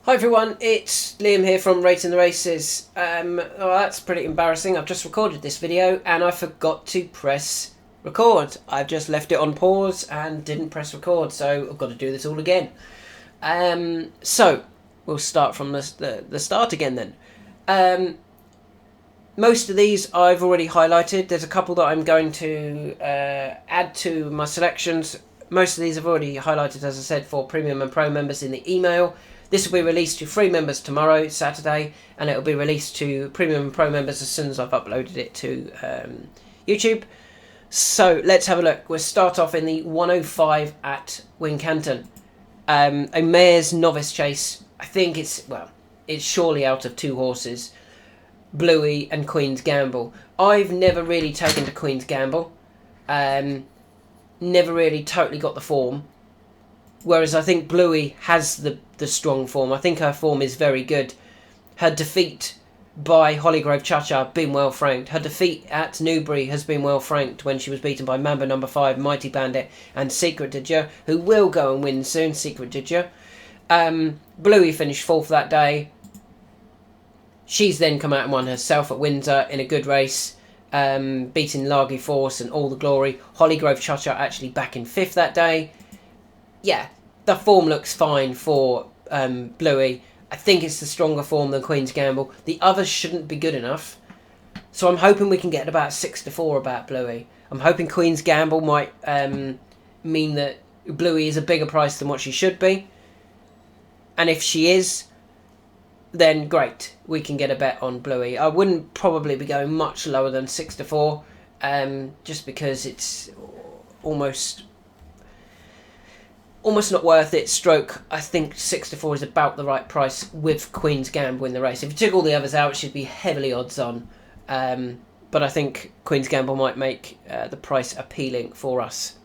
Hi everyone, it's Liam here from Rating the Races. That's pretty embarrassing. I've just recorded this video and I forgot to press record. I've just left it on pause and didn't press record, so I've got to do this all again. So we'll start from the start again then. Most of these I've already highlighted. There's a couple that I'm going to add to my selections. Most of these I've already highlighted, as I said, for Premium and Pro members in the email. This will be released to free members tomorrow, Saturday, and it will be released to Premium and Pro members as soon as I've uploaded it to YouTube. So let's have a look. We'll start off in the 105 at Wincanton. A mare's novice chase. I think it's surely out of two horses, Bluey and Queen's Gamble. I've never really taken to Queen's Gamble. Never really totally got the form. Whereas I think Bluey has the strong form. I think her form is very good. Her defeat by Hollygrove Cha-Cha been well franked. Her defeat at Newbury has been well franked when she was beaten by Mambo number 5, Mighty Bandit and Secret Did Ya, who will go and win soon, Secret Did Ya. Bluey finished 4th that day. She's then come out and won herself at Windsor in a good race, beating Largy Force and All the Glory. Hollygrove Cha-Cha actually back in 5th that day. Yeah, the form looks fine for Bluey. I think it's the stronger form than Queen's Gamble. The others shouldn't be good enough. So I'm hoping we can get about 6-4 about Bluey. I'm hoping Queen's Gamble might mean that Bluey is a bigger price than what she should be. And if she is, then great. We can get a bet on Bluey. I wouldn't probably be going much lower than 6-4. Just because it's almost not worth it. Stroke, I think 6-4 is about the right price with Queen's Gamble in the race. If you took all the others out, it should be heavily odds on. But I think Queen's Gamble might make the price appealing for us.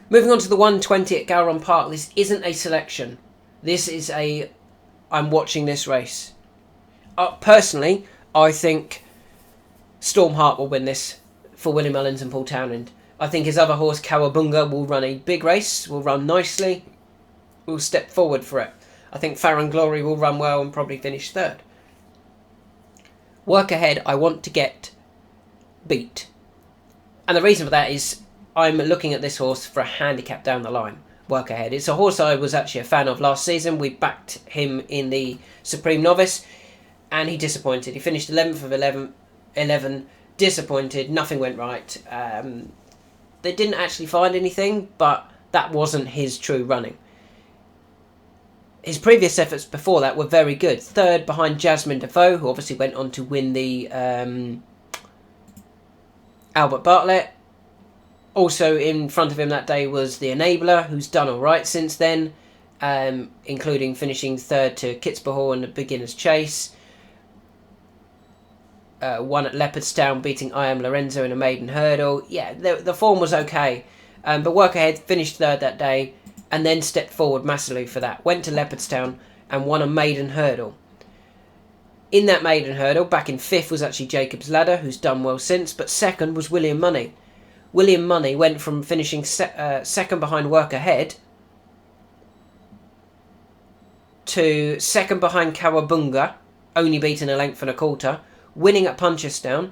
Moving on to the 120 at Gowran Park. This isn't a selection. This is I'm watching this race. Personally, I think Stormheart will win this for Willie Mullins and Paul Townend. I think his other horse, Cowabunga, will run a big race, will run nicely, will step forward for it. I think Farron Glory will run well and probably finish 3rd. Work Ahead, I want to get beat. And the reason for that is I'm looking at this horse for a handicap down the line. Work Ahead. It's a horse I was actually a fan of last season. We backed him in the Supreme Novice and he disappointed. He finished 11th of 11, disappointed, nothing went right. They didn't actually find anything, but that wasn't his true running. His previous efforts before that were very good. 3rd behind Jasmine Defoe, who obviously went on to win the Albert Bartlett. Also in front of him that day was the Enabler, who's done alright since then, including finishing 3rd to Kitzbühel in the Beginner's Chase. Won at Leopardstown, beating I Am Lorenzo in a maiden hurdle. Yeah, the form was okay. But Work Ahead finished 3rd that day and then stepped forward massively for that. Went to Leopardstown and won a maiden hurdle. In that maiden hurdle, back in 5th was actually Jacob's Ladder, who's done well since, but 2nd was William Money. William Money went from finishing 2nd behind Work Ahead to 2nd behind Cowabunga, only beaten a length and a quarter, winning at Punchestown,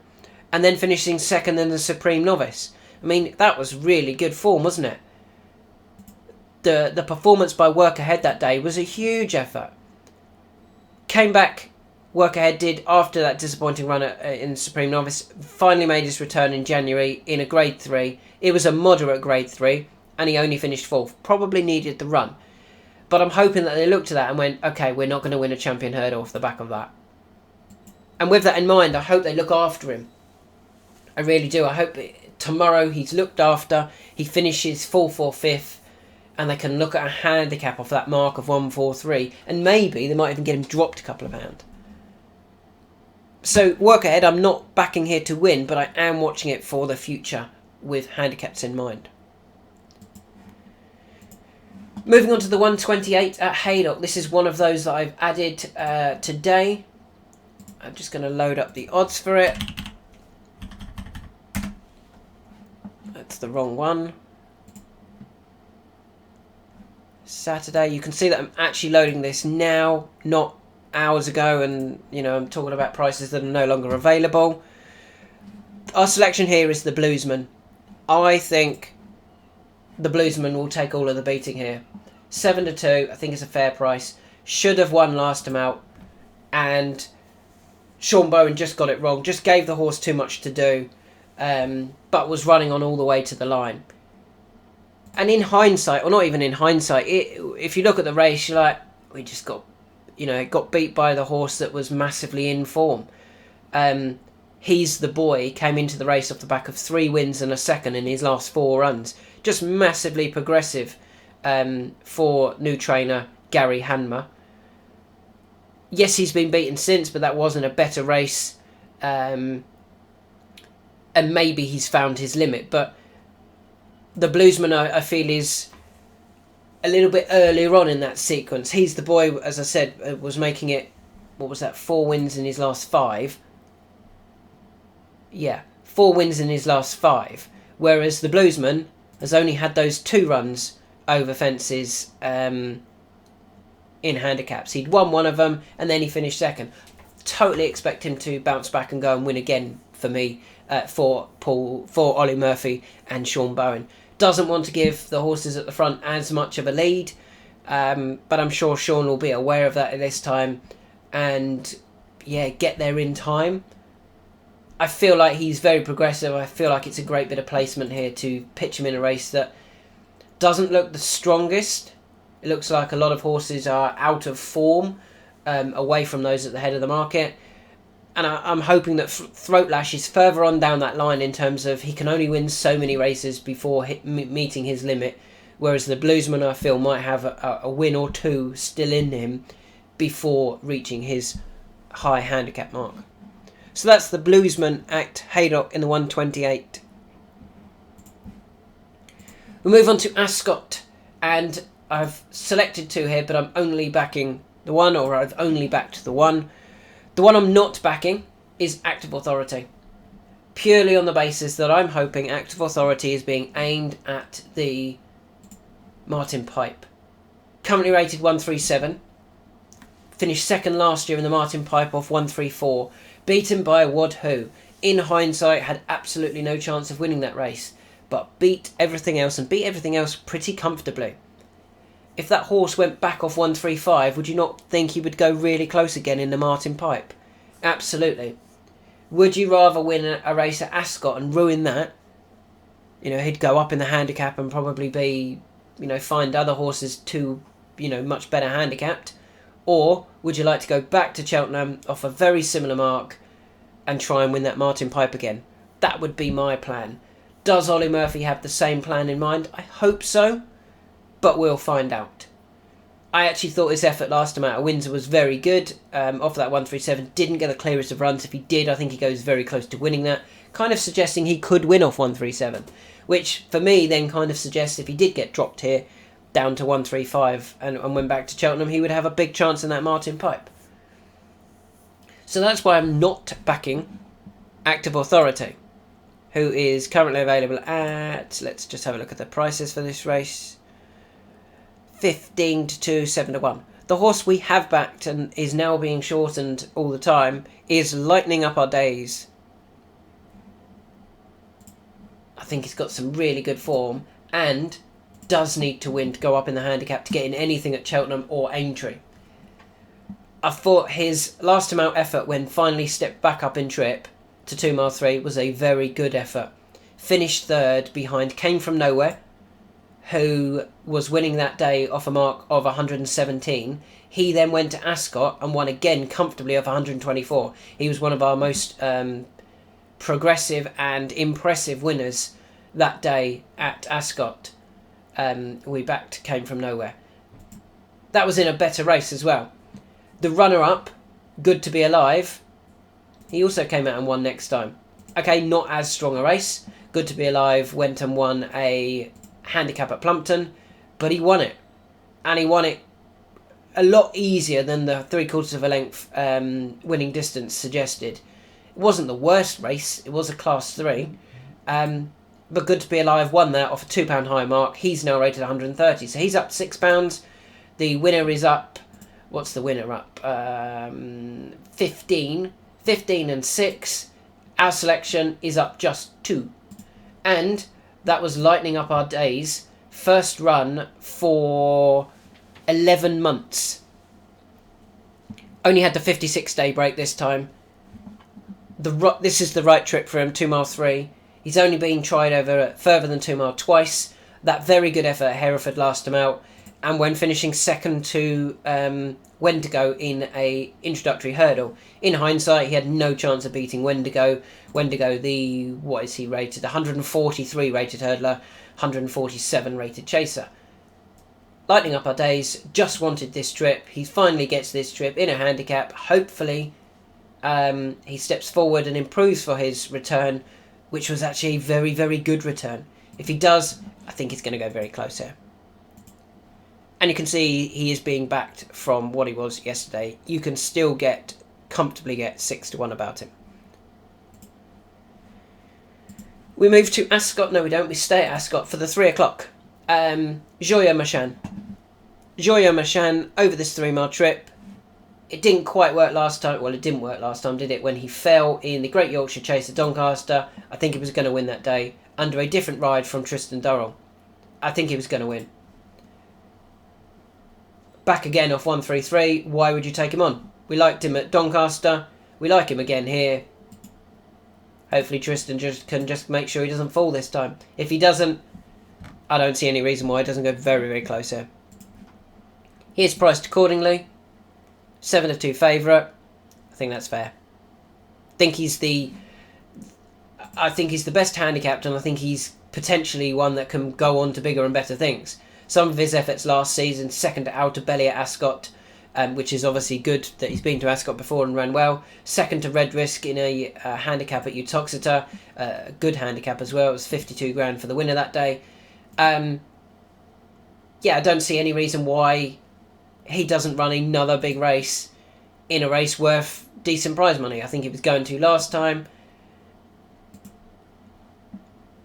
and then finishing 2nd in the Supreme Novice. I mean, that was really good form, wasn't it? The performance by Work Ahead that day was a huge effort. Came back, Work Ahead did, after that disappointing run in Supreme Novice, finally made his return in January in a Grade 3. It was a moderate Grade 3, and he only finished 4th. Probably needed the run. But I'm hoping that they looked at that and went, okay, we're not going to win a champion hurdle off the back of that. And with that in mind, I hope they look after him. I really do. I hope tomorrow he's looked after, he finishes 4th or 5th, and they can look at a handicap off that mark of 143. And maybe they might even get him dropped a couple of pounds. So, Work Ahead, I'm not backing here to win, but I am watching it for the future with handicaps in mind. Moving on to the 128 at Haydock. This is one of those that I've added today. I'm just going to load up the odds for it. That's the wrong one. Saturday. You can see that I'm actually loading this now, not hours ago, and I'm talking about prices that are no longer available. Our selection here is the Bluesman. I think the Bluesman will take all of the beating here. 7-2, I think it's a fair price. Should have won last time out, and Sean Bowen just got it wrong. Just gave the horse too much to do, but was running on all the way to the line. And in hindsight, or not even in hindsight, if you look at the race, you're like, we just got beat by the horse that was massively in form. He's the Boy came into the race off the back of 3 wins and a second in his last 4 runs. Just massively progressive for new trainer Gary Hanmer. Yes, he's been beaten since, but that wasn't a better race. And maybe he's found his limit. But the Bluesman, I feel, is a little bit earlier on in that sequence. He's the Boy, as I said, was making it, 4 wins in his last 5. Yeah, 4 wins in his last 5. Whereas the Bluesman has only had those 2 runs over Fancies in handicaps. He'd won one of them and then he finished second. Totally expect him to bounce back and go and win again for me, for Ollie Murphy and Sean Bowen. Doesn't want to give the horses at the front as much of a lead, but I'm sure Sean will be aware of that at this time and get there in time. I feel like he's very progressive. I feel like it's a great bit of placement here to pitch him in a race that doesn't look the strongest. It looks like a lot of horses are out of form, away from those at the head of the market. And I'm hoping that Throatlash is further on down that line in terms of he can only win so many races before meeting his limit, whereas the Bluesman, I feel, might have a win or 2 still in him before reaching his high handicap mark. So that's the Bluesman at Haydock in the 128. We move on to Ascot, and I've selected 2 here, but I'm only backing the one, or I've only backed the one. The one I'm not backing is Active Authority, purely on the basis that I'm hoping Active Authority is being aimed at the Martin Pipe. Currently rated 137, finished second last year in the Martin Pipe off 134, beaten by Wad Who. In hindsight, had absolutely no chance of winning that race, but beat everything else, and beat everything else pretty comfortably. If that horse went back off 135, would you not think he would go really close again in the Martin Pipe? Absolutely. Would you rather win a race at Ascot and ruin that? He'd go up in the handicap and probably be, find other horses too, much better handicapped. Or would you like to go back to Cheltenham off a very similar mark and try and win that Martin Pipe again? That would be my plan. Does Ollie Murphy have the same plan in mind? I hope so, but we'll find out. I actually thought his effort last time out at Windsor was very good. Off that 137, didn't get the clearest of runs. If he did, I think he goes very close to winning that. Kind of suggesting he could win off 137, which for me then kind of suggests if he did get dropped here down to 135 and went back to Cheltenham, he would have a big chance in that Martin Pipe. So that's why I'm not backing Active Authority, who is currently available at, let's just have a look at the prices for this race, 15-2, 7-1. The horse we have backed and is now being shortened all the time is Lightening Up Our Days. I think he's got some really good form and does need to win to go up in the handicap to get in anything at Cheltenham or Aintree. I thought his last time out effort when finally stepped back up in trip to 2 mile 3 was a very good effort. Finished third behind Came From Nowhere, who was winning that day off a mark of 117. He then went to Ascot and won again comfortably off 124. He was one of our most progressive and impressive winners that day at Ascot. We backed Came From Nowhere. That was in a better race as well. The runner-up, Good to Be Alive, he also came out and won next time. Okay, not as strong a race. Good to Be Alive went and won a handicap at Plumpton, but he won it. And he won it a lot easier than the 3/4 of a length winning distance suggested. It wasn't the worst race, it was a class 3. But Good to Be Alive won that off a £2 high mark. He's now rated 130, so he's up £6. The winner is up. What's the winner up? 15 and 6. Our selection is up just 2. And that was Lightening Up Our Days' first run for 11 months. Only had the 56-day break this time. This is the right trip for him, 2 mile 3. He's only been tried over further than 2 mile twice. That very good effort at Hereford last time out. And when finishing second to Wendigo in a introductory hurdle. In hindsight, he had no chance of beating Wendigo. Wendigo, what is he rated? 143 rated hurdler, 147 rated chaser. Lightening Up Our Days just wanted this trip. He finally gets this trip in a handicap. Hopefully, he steps forward and improves for his return, which was actually a very, very good return. If he does, I think he's going to go very close here. And you can see he is being backed from what he was yesterday. You can still comfortably get 6-1 about him. We move to Ascot. No, we don't. We stay at Ascot for the 3 o'clock. Joyo Machan. Joyo Machan over this 3 mile trip. It didn't quite work last time. Well, it didn't work last time, did it? When he fell in the Great Yorkshire Chase at Doncaster. I think he was going to win that day under a different ride from Tristan Durrell. I think he was going to win. Back again off 133. Why would you take him on? We liked him at Doncaster. We like him again here. Hopefully Tristan can make sure he doesn't fall this time. If he doesn't, I don't see any reason why he doesn't go very, very close here. He is priced accordingly. 7-2 favourite. I think that's fair. I think he's the best handicapped, and I think he's potentially one that can go on to bigger and better things. Some of his efforts last season, second to Outer Belly at Ascot, which is obviously good that he's been to Ascot before and ran well. Second to Red Risk in a handicap at Uttoxeter, a good handicap as well. It was 52 grand for the winner that day. I don't see any reason why he doesn't run another big race in a race worth decent prize money. I think he was going to last time.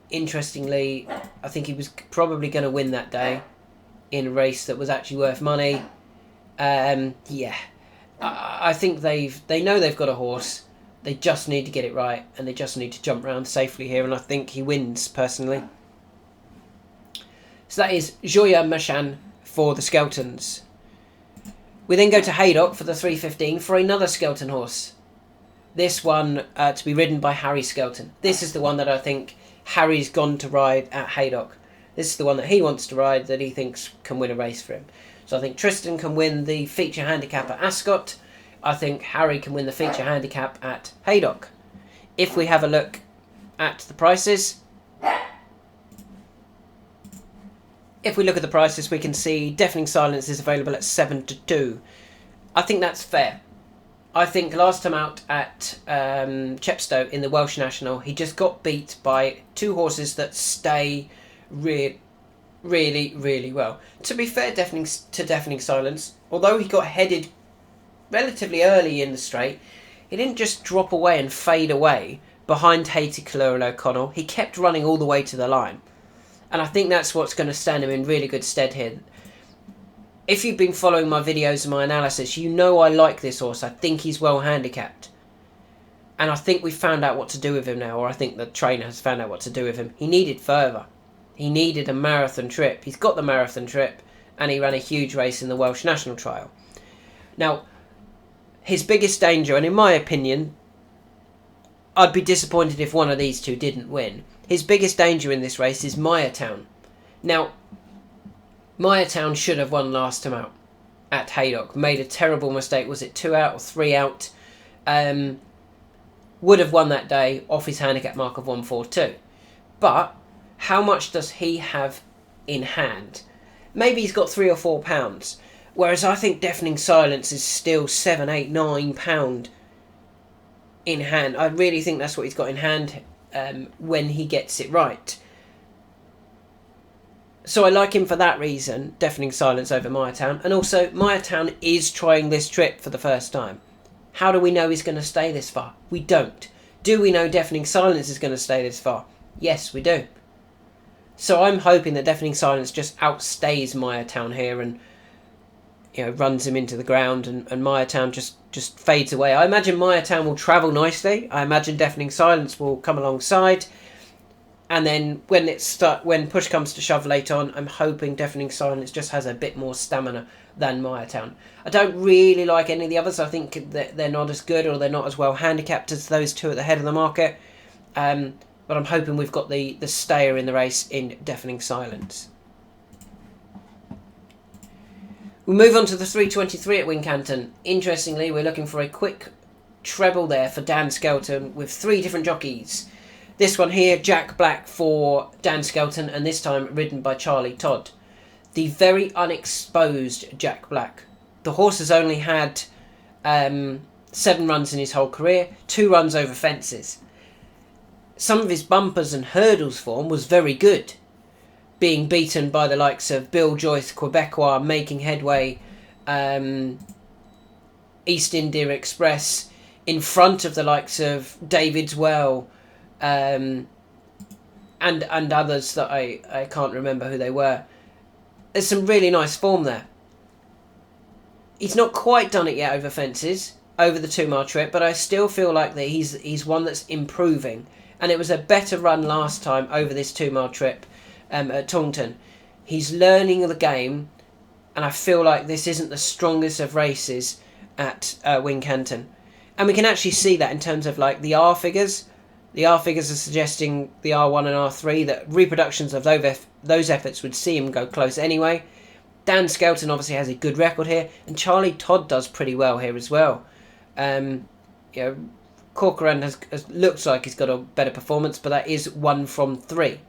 Interestingly, I think he was probably going to win that day in a race that was actually worth money. I think they know they've got a horse. They just need to get it right, and they just need to jump round safely here, and I think he wins, personally. So that is Joyo Machan for the Skeltons. We then go to Haydock for the 3:15 for another Skelton horse. This one to be ridden by Harry Skelton. This is the one that I think Harry's gone to ride at Haydock. This is the one that he wants to ride, that he thinks can win a race for him. So I think Tristan can win the feature handicap at Ascot. I think Harry can win the feature handicap at Haydock. If we have a look at the prices, we can see Deafening Silence is available at 7-2. I think that's fair. I think last time out at Chepstow in the Welsh National, he just got beat by 2 horses that stay really, really well. To be fair, Deafening Silence, although he got headed relatively early in the straight, he didn't just drop away and fade away behind Haiti Colour and O'Connell. He kept running all the way to the line. And I think that's what's going to stand him in really good stead here. If you've been following my videos and my analysis, you know I like this horse. I think he's well handicapped. And I think we've found out what to do with him now, or I think the trainer has found out what to do with him. He needed further. He needed a marathon trip. He's got the marathon trip, and he ran a huge race in the Welsh National Trial. Now, his biggest danger, and in my opinion, I'd be disappointed if one of these two didn't win. His biggest danger in this race is Mayertown. Now, Mayertown should have won last time out at Haydock. Made a terrible mistake. Was it 2 out or 3 out? Would have won that day off his handicap mark of 142. But how much does he have in hand? Maybe he's got £3 or £4. Whereas I think Deafening Silence is still £7, £8, £9 in hand. I really think that's what he's got in hand when he gets it right. So I like him for that reason, Deafening Silence over Mayertown. And also, Mayertown is trying this trip for the first time. How do we know he's going to stay this far? We don't. Do we know Deafening Silence is going to stay this far? Yes, we do. So I'm hoping that Deafening Silence just outstays Mayertown here and runs him into the ground, and Mayertown just fades away. I imagine Mayertown will travel nicely. I imagine Deafening Silence will come alongside. And then when push comes to shove late on, I'm hoping Deafening Silence just has a bit more stamina than Mayertown. I don't really like any of the others. I think that they're not as good, or they're not as well handicapped as those two at the head of the market. But I'm hoping we've got the stayer in the race in Deafening Silence. We'll move on to the 3:23 at Wincanton. Interestingly, we're looking for a quick treble there for Dan Skelton with 3 different jockeys. This one here, Jack Black for Dan Skelton, and this time ridden by Charlie Todd. The very unexposed Jack Black. The horse has only had 7 runs in his whole career, 2 runs over fences. Some of his bumpers and hurdles form was very good, being beaten by the likes of Bill Joyce, Quebecois, Making Headway, East India Express, in front of the likes of David's Well, and others that I can't remember who they were. There's some really nice form there. He's not quite done it yet over fences, over the 2 mile trip, but I still feel like that he's one that's improving. And it was a better run last time over this 2 mile trip at Taunton. He's learning the game, and I feel like this isn't the strongest of races at Wincanton. And we can actually see that in terms of like the R figures. The R figures are suggesting the R1 and R3, that reproductions of those efforts would see him go close anyway. Dan Skelton obviously has a good record here, and Charlie Todd does pretty well here as well. Corcoran looks like he's got a better performance, but that is 1 from 3.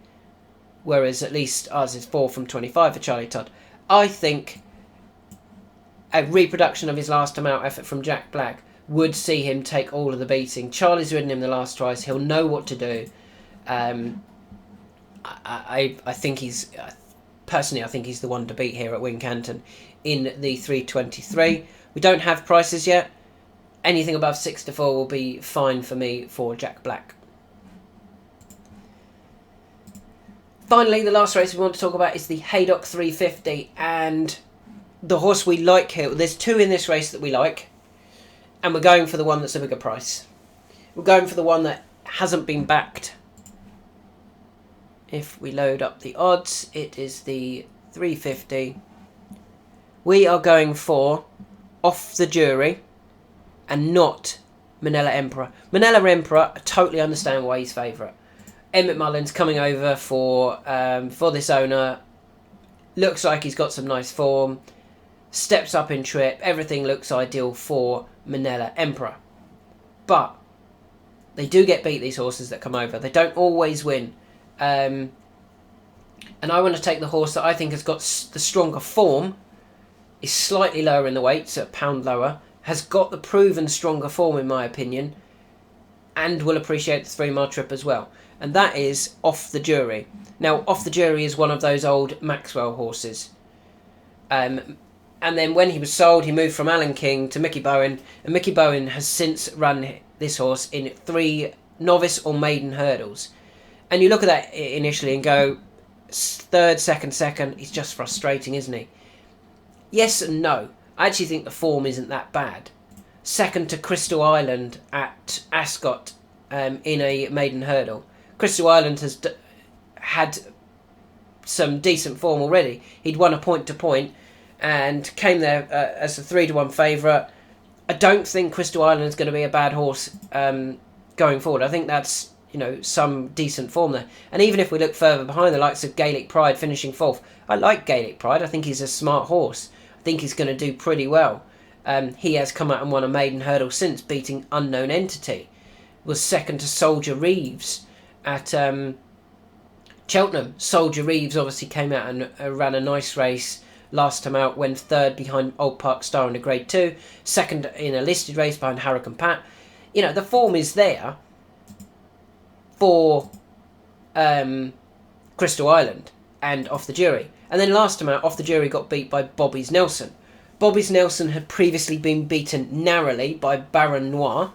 Whereas at least ours is 4 from 25 for Charlie Todd. I think a reproduction of his last amount effort from Jack Black would see him take all of the beating. Charlie's ridden him the last twice. He'll know what to do. I think he's... Personally, I think he's the one to beat here at Wincanton in the 3:23. We don't have prices yet. Anything above 6 to 4 will be fine for me for Jack Black. Finally, the last race we want to talk about is the Haydock 350, and the horse we like here. There's 2 in this race that we like, and we're going for the one that's a bigger price. We're going for the one that hasn't been backed. If we load up the odds, it is the 350. We are going for Off the Jury, and not Manila Emperor. Manila Emperor, I totally understand why he's favourite. Emmett Mullins coming over for this owner. Looks like he's got some nice form. Steps up in trip. Everything looks ideal for Manila Emperor. But they do get beat, these horses that come over. They don't always win. And I want to take the horse that I think has got the stronger form, is slightly lower in the weight, so a pound lower, has got the proven stronger form in my opinion, and will appreciate the 3 mile trip as well. And that is Off the Jury. Now, Off the Jury is one of those old Maxwell horses. And then when he was sold, he moved from Alan King to Mickey Bowen, and Mickey Bowen has since run this horse in 3 novice or maiden hurdles. And you look at that initially and go, 3rd, 2nd, he's just frustrating, isn't he? Yes and no. I actually think the form isn't that bad. 2nd to Crystal Island at Ascot in a maiden hurdle. Crystal Island has had some decent form already. He'd won a point to point and came there as a 3-1 favourite. I don't think Crystal Island is going to be a bad horse going forward. I think that's some decent form there. And even if we look further behind, the likes of Gaelic Pride finishing 4th. I like Gaelic Pride. I think he's a smart horse. I think he's going to do pretty well. He has come out and won a maiden hurdle since, beating Unknown Entity. Was 2nd to Soldier Reeves at Cheltenham. Soldier Reeves obviously came out and ran a nice race last time out, went 3rd behind Old Park Star in a Grade 2, 2nd in a listed race behind Hurricane Pat. The form is there for Crystal Island and Off the Jury. And then last time out, Off the Jury got beat by Bobby's Nelson. Bobby's Nelson had previously been beaten narrowly by Baron Noir,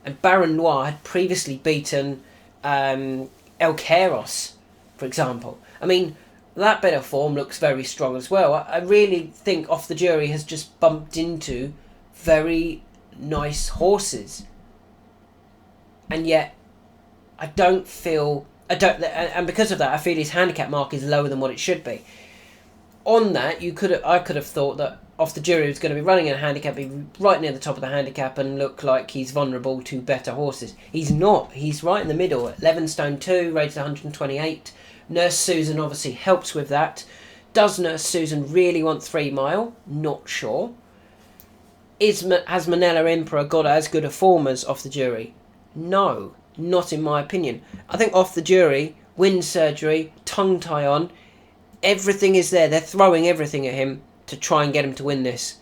and Baron Noir had previously beaten El Keros, for example. I mean, that bit of form looks very strong as well. I really think Off the Jury has just bumped into very nice horses. And yet, and because of that, I feel his handicap mark is lower than what it should be. On that, I could have thought that Off the Jury was going to be running in a handicap, be right near the top of the handicap, and look like he's vulnerable to better horses. He's not. He's right in the middle. 11 stone 2, rated 128. Nurse Susan obviously helps with that. Does Nurse Susan really want 3 Mile? Not sure. Has Manila Emperor got as good a form as Off the Jury? No, not in my opinion. I think Off the Jury, wind surgery, tongue tie on, everything is there. They're throwing everything at him to try and get him to win this.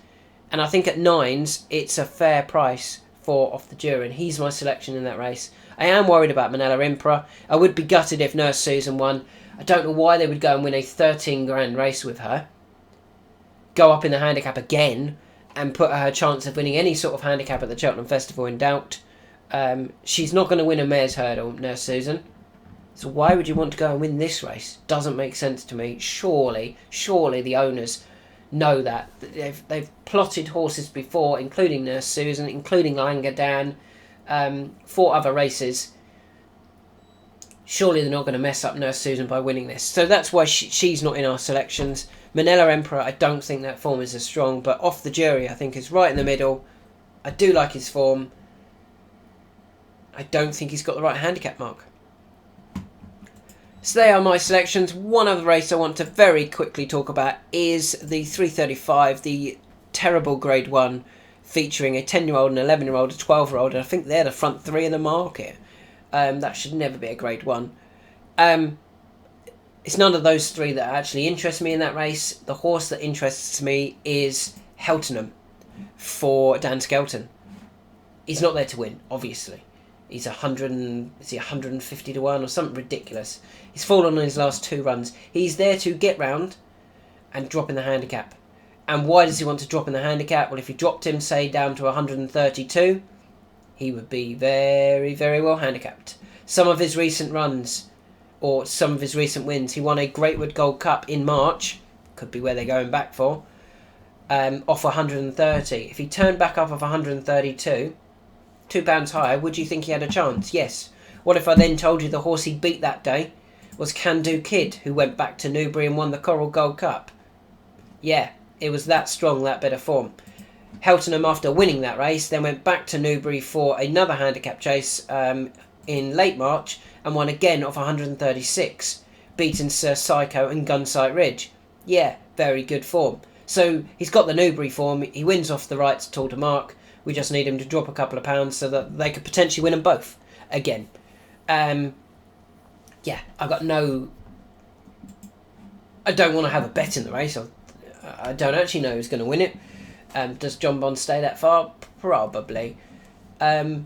And I think at 9s, it's a fair price for Off the Jury, and he's my selection in that race. I am worried about Manila Emperor. I would be gutted if Nurse Susan won. I don't know why they would go and win a 13 grand race with her. Go up in the handicap again and put her chance of winning any sort of handicap at the Cheltenham Festival in doubt. She's not going to win a mare's hurdle, Nurse Susan. So why would you want to go and win this race? Doesn't make sense to me. Surely the owners know that. They've plotted horses before, including Nurse Susan, including Langer Dan, 4 other races. Surely they're not going to mess up Nurse Susan by winning this. So that's why she's not in our selections. Manila Emperor, I don't think that form is as strong, but Off the Jury I think is right in the middle. I do like his form. I don't think he's got the right handicap mark. So they are my selections. One other race I want to very quickly talk about is the 335, the terrible Grade 1, featuring a 10-year-old, an 11-year-old, a 12-year-old, and I think they're the front 3 in the market. That should never be a Grade 1. It's none of those 3 that actually interest me in that race. The horse that interests me is Cheltenham for Dan Skelton. He's not there to win, obviously. He's 150 to 1 or something ridiculous. He's fallen on his last 2 runs. He's there to get round and drop in the handicap. And why does he want to drop in the handicap? Well, if you dropped him, say, down to 132, he would be very, very well handicapped. Some of his recent runs, or some of his recent wins, he won a Greatwood Gold Cup in March, could be where they're going back for, off 130. If he turned back up off 132, £2 higher, would you think he had a chance? Yes. What if I then told you the horse he beat that day was Can Do Kid, who went back to Newbury and won the Coral Gold Cup? Yeah, it was that strong, that bit of form. Cheltenham, after winning that race, then went back to Newbury for another handicap chase in late March and won again off 136, beating Sir Psycho and Gunsight Ridge. Yeah, very good form. So he's got the Newbury form, he wins off the rights Tour de Mark. We just need him to drop a couple of pounds so that they could potentially win them both again. Yeah, I don't want to have a bet in the race. I don't actually know who's going to win it. Does John Bond stay that far? Probably. But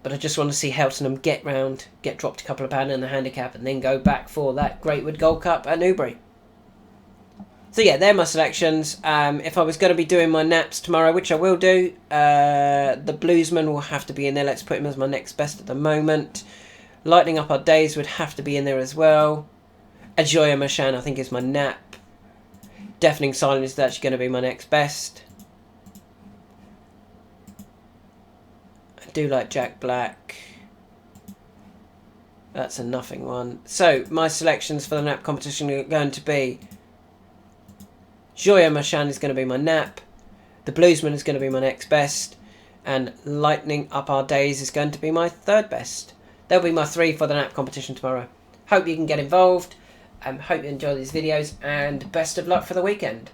I just want to see Cheltenham get round, get dropped a couple of pounds in the handicap, and then go back for that Greatwood Gold Cup at Newbury. So yeah, they're my selections. If I was going to be doing my naps tomorrow, which I will do, the Bluesman will have to be in there. Let's put him as my next best at the moment. Lightening Up Our Days would have to be in there as well. Ajoya Mashan, I think, is my nap. Deafening Silence is actually going to be my next best. I do like Jack Black. That's a nothing one. So, my selections for the nap competition are going to be Joya Mashan is going to be my nap. The Bluesman is going to be my next best. And Lightening Up Our Days is going to be my 3rd best. They'll be my 3 for the nap competition tomorrow. Hope you can get involved. Hope you enjoy these videos. And best of luck for the weekend.